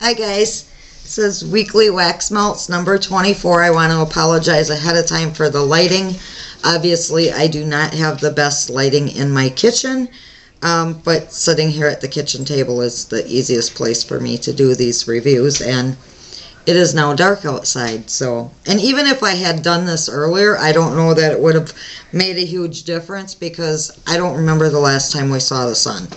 Hi guys, this is Weekly Wax Melts number 24. I want to apologize ahead of time for the lighting. Obviously I do not have the best lighting in my kitchen, but sitting here at the kitchen table is the easiest place for me to do these reviews, and it is now dark outside. And even if I had done this earlier, I don't know that it would have made a huge difference because I don't remember the last time we saw the sun.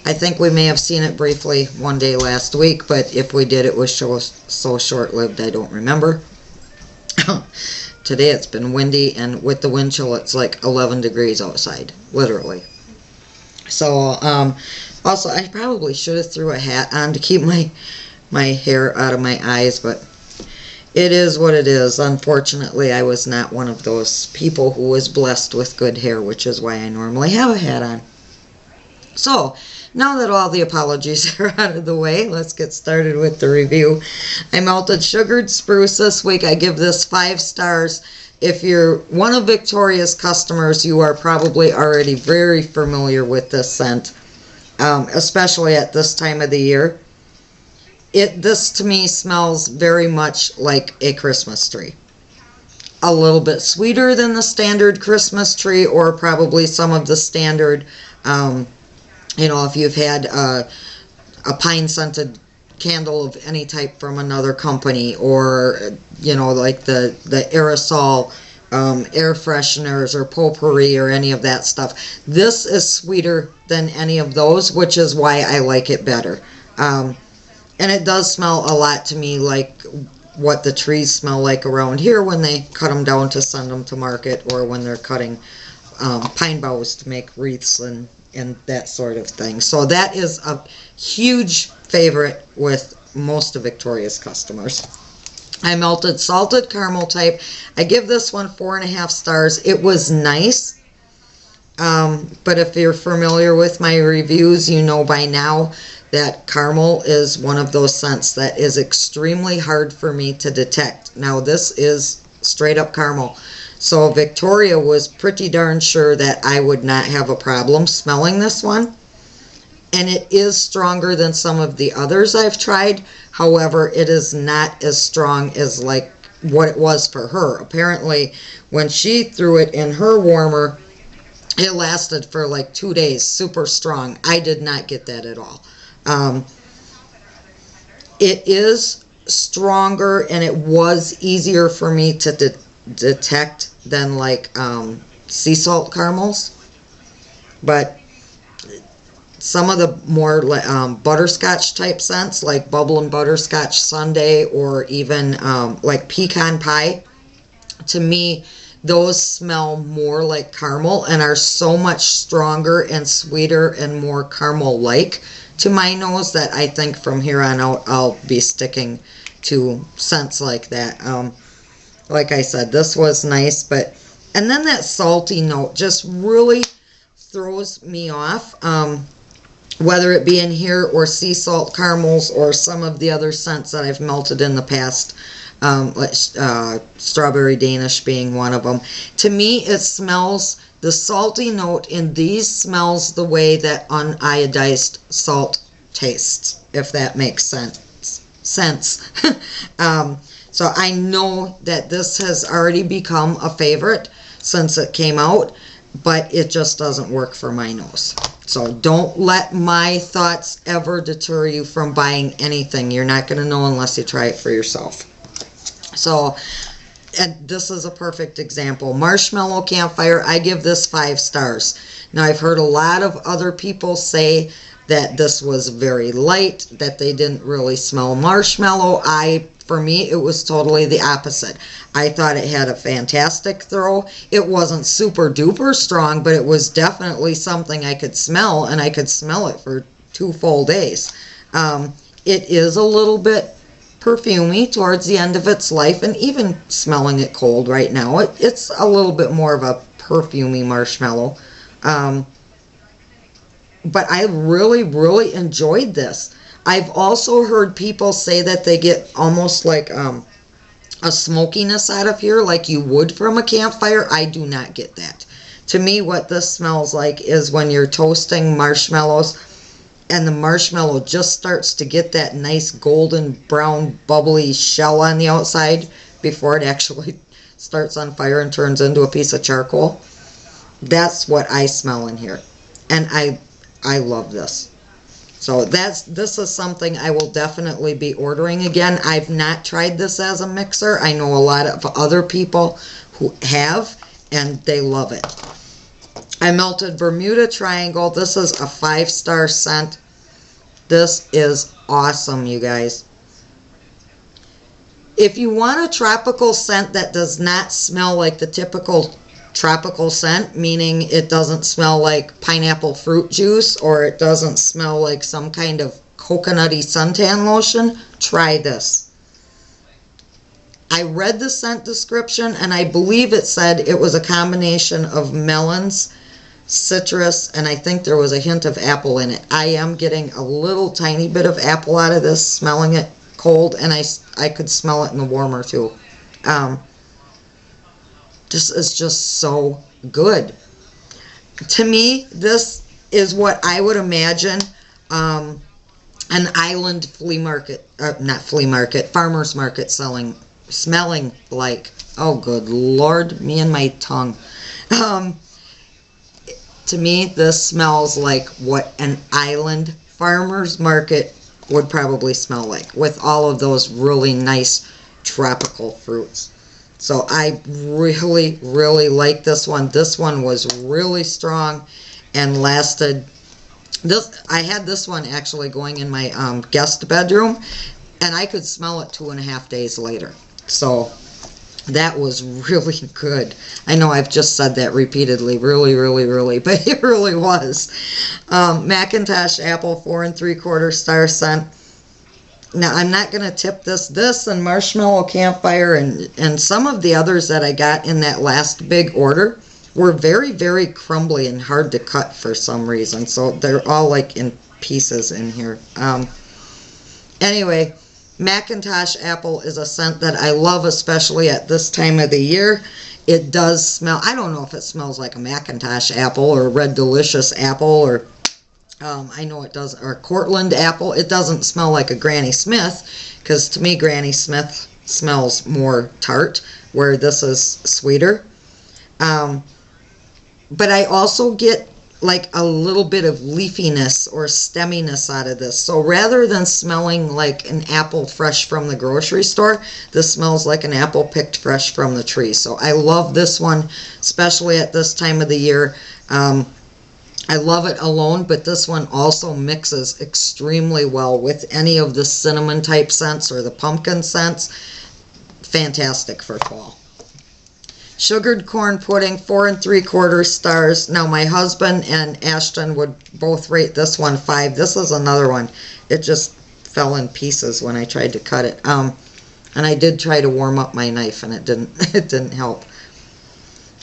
I think we may have seen it briefly one day last week, but if we did, it was so short-lived I don't remember. Today it's been windy, and with the wind chill it's like 11 degrees outside, literally. So, also I probably should have threw a hat on to keep my hair out of my eyes, but it is what it is. Unfortunately, I was not one of those people who was blessed with good hair, which is why I normally have a hat on. So, now that all the apologies are out of the way, let's get started with the review. I melted sugared spruce this week. I give this 5 stars. If you're one of Victoria's customers, you are probably already very familiar with this scent, especially at this time of the year. This to me smells very much like a Christmas tree. A little bit sweeter than the standard Christmas tree, or probably some of the standard you know, if you've had a pine-scented candle of any type from another company, or, you know, like the aerosol air fresheners or potpourri or any of that stuff. This is sweeter than any of those, which is why I like it better. And it does smell a lot to me like what the trees smell like around here when they cut them down to send them to market, or when they're cutting pine boughs to make wreaths and that sort of thing. So that is a huge favorite with most of Victoria's customers. I melted salted caramel type. I give this one 4.5 stars. It was nice, but if you're familiar with my reviews, you know by now that caramel is one of those scents that is extremely hard for me to detect. Now this is straight up caramel. So Victoria was pretty darn sure that I would not have a problem smelling this one. And it is stronger than some of the others I've tried. However, it is not as strong as like what it was for her. Apparently, when she threw it in her warmer, it lasted for like 2 days, super strong. I did not get that at all. It is stronger, and it was easier for me to detect than like sea salt caramels, but some of the more butterscotch type scents like bubble and butterscotch sundae, or even like pecan pie, to me those smell more like caramel and are so much stronger and sweeter and more caramel like to my nose that I think from here on out I'll be sticking to scents like that. Like I said, this was nice, and then that salty note just really throws me off, whether it be in here or sea salt caramels or some of the other scents that I've melted in the past, like strawberry Danish being one of them. To me, it smells, the salty note in these smells the way that uniodized salt tastes, if that makes sense. So I know that this has already become a favorite since it came out, but it just doesn't work for my nose. So don't let my thoughts ever deter you from buying anything. You're not going to know unless you try it for yourself. So, and this is a perfect example. Marshmallow Campfire, I give this 5 stars. Now, I've heard a lot of other people say that this was very light, that they didn't really smell marshmallow. For me, it was totally the opposite. I thought it had a fantastic throw. It wasn't super duper strong, but it was definitely something I could smell, and I could smell it for 2 full days. It is a little bit perfumey towards the end of its life, and even smelling it cold right now, it's a little bit more of a perfumey marshmallow. But I really, really enjoyed this. I've also heard people say that they get almost like a smokiness out of here, like you would from a campfire. I do not get that. To me, what this smells like is when you're toasting marshmallows and the marshmallow just starts to get that nice golden brown bubbly shell on the outside before it actually starts on fire and turns into a piece of charcoal. That's what I smell in here, and I love this. So this is something I will definitely be ordering again. I've not tried this as a mixer. I know a lot of other people who have, and they love it. I melted Bermuda Triangle. This is a 5-star scent. This is awesome, you guys. If you want a tropical scent that does not smell like the typical tropical scent, meaning it doesn't smell like pineapple fruit juice or it doesn't smell like some kind of coconutty suntan lotion, try this. I read the scent description and I believe it said it was a combination of melons, citrus, and I think there was a hint of apple in it. I am getting a little tiny bit of apple out of this, smelling it cold, and I could smell it in the warmer too. This is just so good. To me, this is what I would imagine an island flea market, not flea market, farmer's market smelling like. Oh, good Lord, me and my tongue. To me, this smells like what an island farmer's market would probably smell like, with all of those really nice tropical fruits. So I really, really like this one. This one was really strong and lasted. I had this one actually going in my guest bedroom, and I could smell it 2.5 days later. So that was really good. I know I've just said that repeatedly, really, really, really, but it really was. Macintosh Apple 4 3/4 star scent. Now, I'm not going to tip this. This and Marshmallow Campfire and some of the others that I got in that last big order were very, very crumbly and hard to cut for some reason. So they're all like in pieces in here. Anyway, Macintosh Apple is a scent that I love, especially at this time of the year. It does smell, I don't know if it smells like a Macintosh apple or Red Delicious apple or I know it does, or Cortland apple. It doesn't smell like a Granny Smith, because to me Granny Smith smells more tart, where this is sweeter. But I also get like a little bit of leafiness or stemminess out of this. So rather than smelling like an apple fresh from the grocery store, this smells like an apple picked fresh from the tree. So I love this one, especially at this time of the year. I love it alone, but this one also mixes extremely well with any of the cinnamon type scents or the pumpkin scents. Fantastic for fall. Sugared corn pudding, 4 3/4 stars. Now my husband and Ashton would both rate this one 5. This is another one. It just fell in pieces when I tried to cut it. And I did try to warm up my knife, and it didn't help.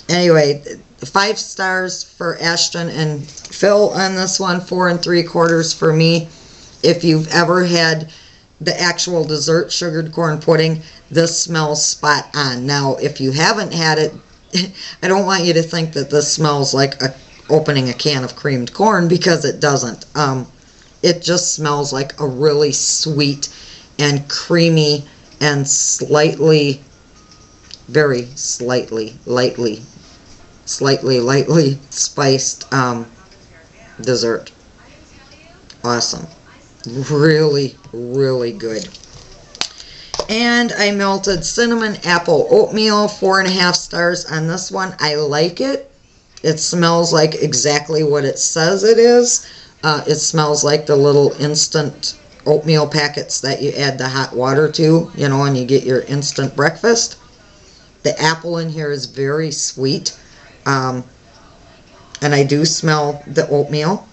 Anyway, 5 stars for Ashton and Phil on this one, 4 3/4 for me. If you've ever had the actual dessert sugared corn pudding, this smells spot on. Now, if you haven't had it, I don't want you to think that this smells like opening a can of creamed corn, because it doesn't. It just smells like a really sweet and creamy and slightly, very slightly, lightly spiced dessert. Awesome. Really, really good. And I melted cinnamon apple oatmeal, 4.5 stars on this one. I like it. It smells like exactly what it says it is. It smells like the little instant oatmeal packets that you add the hot water to, you know, and you get your instant breakfast. The apple in here is very sweet. And I do smell the oatmeal.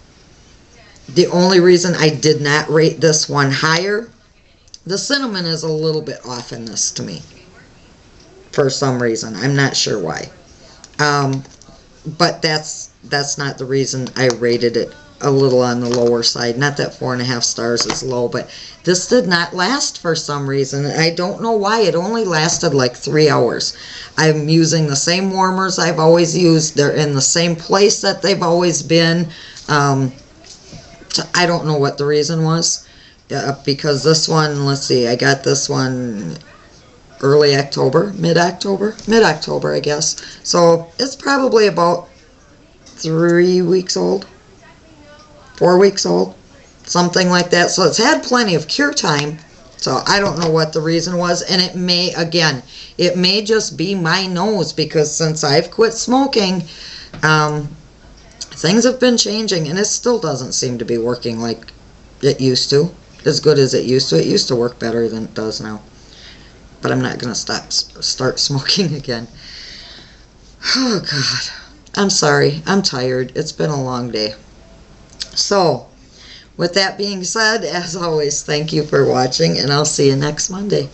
The only reason I did not rate this one higher, the cinnamon is a little bit off in this to me. For some reason. I'm not sure why. But that's not the reason I rated it a little on the lower side. Not that 4.5 stars is low, but this did not last for some reason. I don't know why. It only lasted like 3 hours. I'm using the same warmers I've always used. They're in the same place that they've always been. So I don't know what the reason was. Because this one, let's see, I got this one early October, mid-October, I guess. So it's probably about 3 weeks old, 4 weeks old, something like that. So it's had plenty of cure time. So I don't know what the reason was, and it may, again, it may just be my nose, because since I've quit smoking, things have been changing, and it still doesn't seem to be working like it used to, as good as it used to. It used to work better than it does now. But I'm not going to start smoking again. Oh, God. I'm sorry. I'm tired. It's been a long day. So, with that being said, as always, thank you for watching, and I'll see you next Monday.